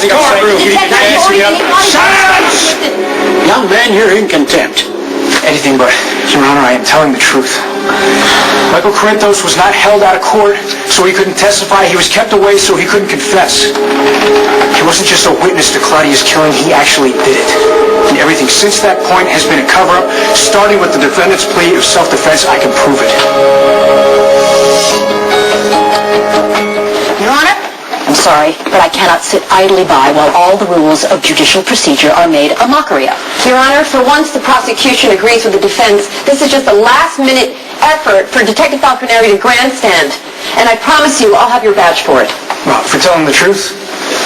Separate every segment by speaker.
Speaker 1: the courtroom.
Speaker 2: Silence! Young man, you're in contempt.
Speaker 1: Anything but. Your Honor, I am telling the truth. Michael Corinthos was not held out of court so he couldn't testify. He was kept away so he couldn't confess. He wasn't just a witness to Claudia's killing. He actually did it. And everything since that point has been a cover-up, starting with the defendant's plea of self-defense. I can prove it.
Speaker 3: Your Honor, I'm sorry, but I cannot sit idly by while all the rules of judicial procedure are made a mockery of.
Speaker 4: Your Honor, for once the prosecution agrees with the defense. This is just a last-minute effort for Detective Falconeri to grandstand. And I promise you, I'll have your badge for it.
Speaker 1: Well, for telling the truth,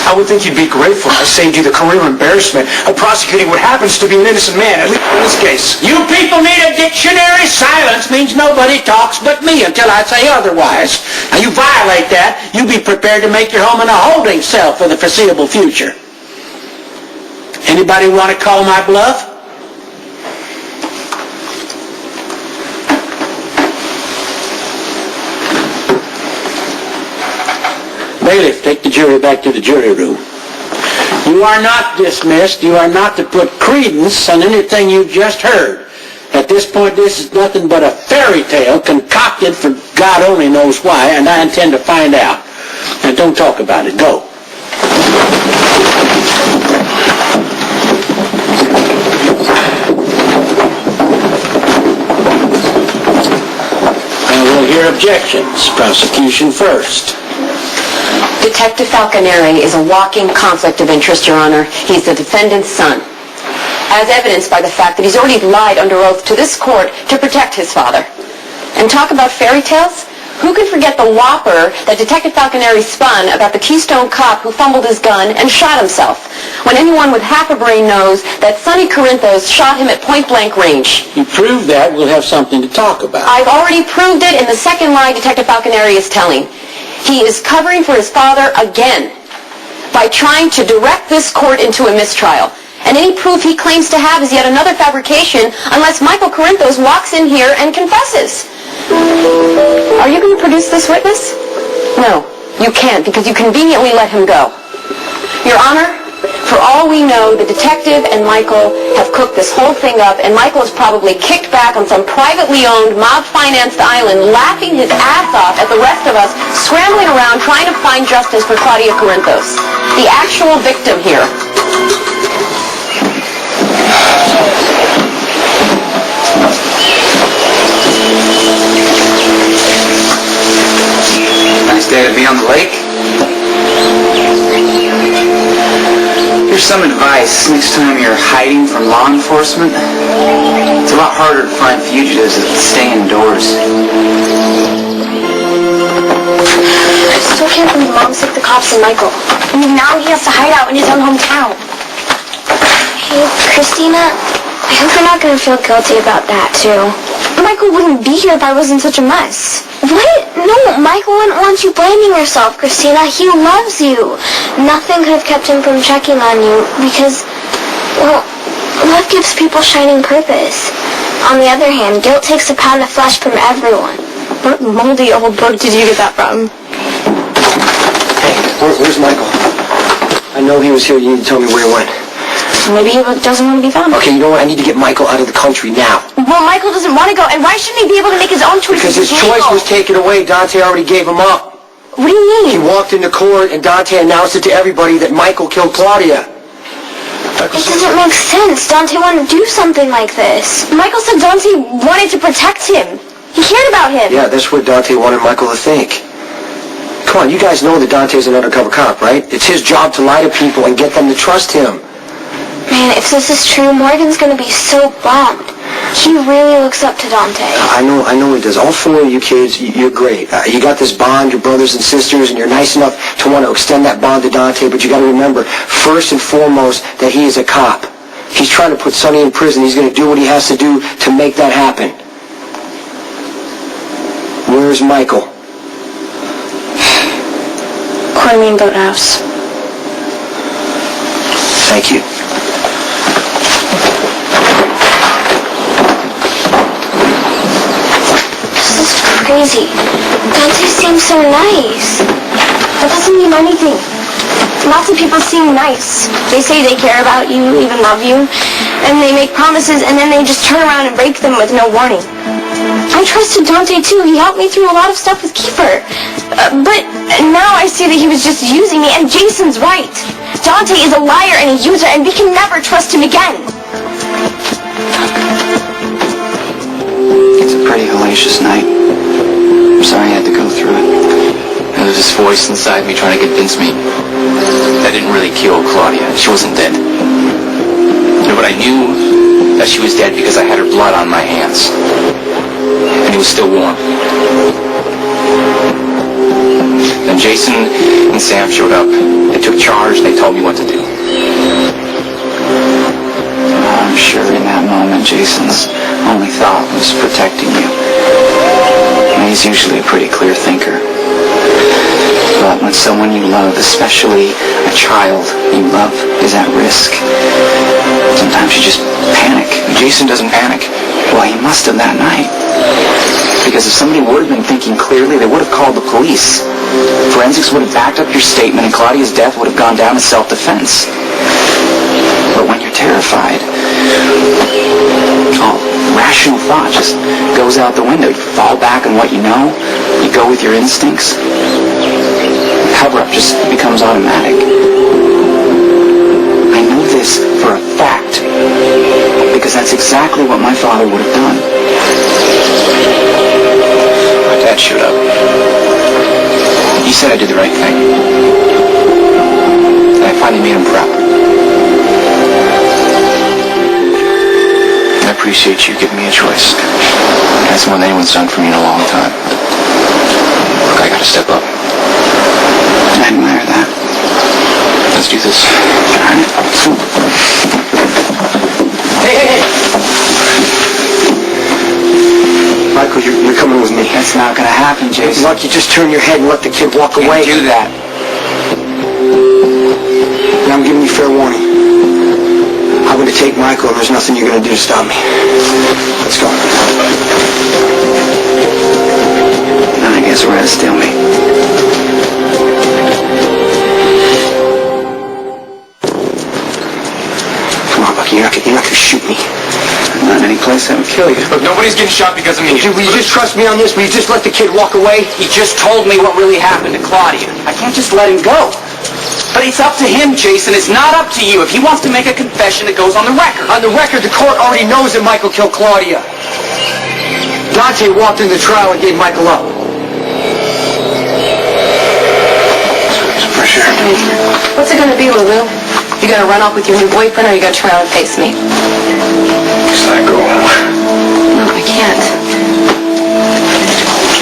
Speaker 1: I would think you'd be grateful. I saved you the career embarrassment of prosecuting what happens to be an innocent man, at least in this case.
Speaker 2: You people need a dictionary. Silence means nobody talks but me until I say otherwise. Now, you violate that, you be prepared to make your home in a holding cell for the foreseeable future. Anybody want to call my bluff? Bailiff, take the jury back to the jury room. You are not dismissed. You are not to put credence on anything you just heard. At this point, this is nothing but a fairy tale concocted for God only knows why, and I intend to find out. Now, don't talk about it. Go. Now, we'll hear objections. Prosecution first.
Speaker 4: Detective Falconeri is a walking conflict of interest, Your Honor. He's the defendant's son, as evidenced by the fact that he's already lied under oath to this court to protect his father. And talk about fairy tales? Who can forget the whopper that Detective Falconeri spun about the Keystone Cop who fumbled his gun and shot himself, when anyone with half a brain knows that Sonny Corinthos shot him at point-blank range?
Speaker 2: You prove that, we'll have something to talk about.
Speaker 4: I've already proved it in the second lie Detective Falconeri is telling. He is covering for his father again by trying to direct this court into a mistrial. And any proof he claims to have is yet another fabrication unless Michael Corinthos walks in here and confesses. Are you going to produce this witness? No, you can't, because you conveniently let him go. Your Honor, for all we know, the detective and Michael have cooked this whole thing up, and Michael is probably kicked back on some privately owned, mob-financed island, laughing his ass off at the rest of us, scrambling around trying to find justice for Claudia Corinthos, the actual victim here.
Speaker 5: Nice day to be on the lake. Here's some advice. Next time you're hiding from law enforcement, it's a lot harder to find fugitives that stay indoors.
Speaker 6: I still can't believe Mom sick the cops and Michael. I mean, now he has to hide out in his own hometown. Hey, Christina, I hope you're not going to feel guilty about that, too. Michael wouldn't be here if I wasn't such a mess. What? No, Michael wouldn't want you blaming yourself, Christina. He loves you. Nothing could have kept him from checking on you because, well, love gives people shining purpose. On the other hand, guilt takes a pound of flesh from everyone. What moldy old book did you get that from?
Speaker 1: Hey, where's Michael? I know he was here. You need to tell me where he went.
Speaker 6: Maybe he doesn't want to be found.
Speaker 1: Okay, you know what? I need to get Michael out of the country now.
Speaker 6: Well, Michael doesn't want to go, and why shouldn't he be able to make his own choices?
Speaker 1: Because his choice was taken away. Dante already gave him up.
Speaker 6: What do you mean?
Speaker 1: He walked into court, and Dante announced it to everybody that Michael killed Claudia.
Speaker 6: It doesn't make sense. Dante wanted to do something like this. Michael said Dante wanted to protect him. He cared about him.
Speaker 1: Yeah, that's what Dante wanted Michael to think. Come on, you guys know that Dante's an undercover cop, right? It's his job to lie to people and get them to trust him.
Speaker 6: Man, if this is true, Morgan's going to be so bummed. He really looks up to Dante.
Speaker 1: I know he does. All four of you kids, you're great. You got this bond, you're brothers and sisters, and you're nice enough to want to extend that bond to Dante, but you got to remember, first and foremost, that he is a cop. He's trying to put Sonny in prison. He's going to do what he has to do to make that happen. Where's Michael?
Speaker 6: Cornmeal Boathouse.
Speaker 1: Thank you.
Speaker 6: Crazy. Dante seems so nice. That doesn't mean anything. Lots of people seem nice. They say they care about you, even love you, and they make promises, and then they just turn around and break them with no warning. I trusted Dante too. He helped me through a lot of stuff with Kiefer. But now I see that he was just using me, and Jason's right. Dante is a liar and a user, and we can never trust him again.
Speaker 5: It's a pretty hellacious night. I'm sorry I had to go through it.
Speaker 7: There was this voice inside me trying to convince me that I didn't really kill Claudia. She wasn't dead. But I knew that she was dead because I had her blood on my hands. And it was still warm. Then Jason and Sam showed up. They took charge. They told me what to do.
Speaker 5: I'm sure in that moment Jason's only thought was protecting you. And he's usually a pretty clear thinker. But when someone you love, especially a child you love, is at risk, sometimes you just panic.
Speaker 7: Jason doesn't panic.
Speaker 5: Well, he must have that night. Because if somebody would have been thinking clearly, they would have called the police. Forensics would have backed up your statement, and Claudia's death would have gone down as self-defense. But when you're terrified, all rational thought just goes out the window. You fall back on what you know. You go with your instincts. Cover-up just becomes automatic. I know this for a fact, because that's exactly what my father would have done.
Speaker 7: My dad showed up. He said I did the right thing. And I finally made him proud. I appreciate you giving me a choice. That's more than anyone's done for me in a long time. Look, I gotta step up.
Speaker 5: I admire that.
Speaker 7: Let's do this.
Speaker 1: Hey! Michael, you're coming with me.
Speaker 5: That's not gonna happen, Jason.
Speaker 1: Why don't you just turn your head and let the kid walk away?
Speaker 5: Can't do that.
Speaker 1: Now I'm giving you fair warning. I'm going to take Michael, and there's nothing you're going to do to stop me. Let's go.
Speaker 5: I guess we're at a stalemate.
Speaker 1: Come on, Bucky. You're not going to shoot me.
Speaker 5: Not any place that would kill you.
Speaker 7: Look, nobody's getting shot because of me.
Speaker 1: Will you just trust me on this? Will you just let the kid walk away?
Speaker 5: He just told me what really happened to Claudia. I can't just let him go. But it's up to him, Jason. It's not up to you. If he wants to make a confession, it goes on the record.
Speaker 1: On the record, the court already knows that Michael killed Claudia. Dante walked in the trial and gave Michael up.
Speaker 7: For sure.
Speaker 4: What's it going to be, Lulu? You going to run off with your new boyfriend, or you going to turn around and face me?
Speaker 7: Should I go home?
Speaker 4: No, I can't.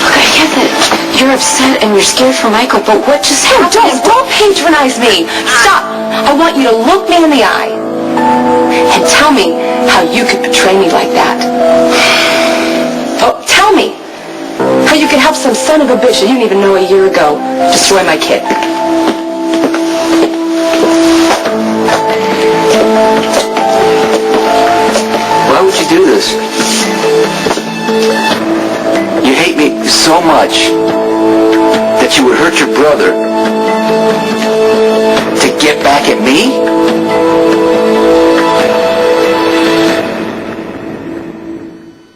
Speaker 4: Look, I get that you're upset and you're scared for Michael, but what just happened? Don't patronize me. Stop. I want you to look me in the eye and tell me how you could betray me like that. Oh, tell me how you could help some son of a bitch that you didn't even know a year ago destroy my kid.
Speaker 5: Why would you do this? You hate me so much that you would hurt your brother to get back at me?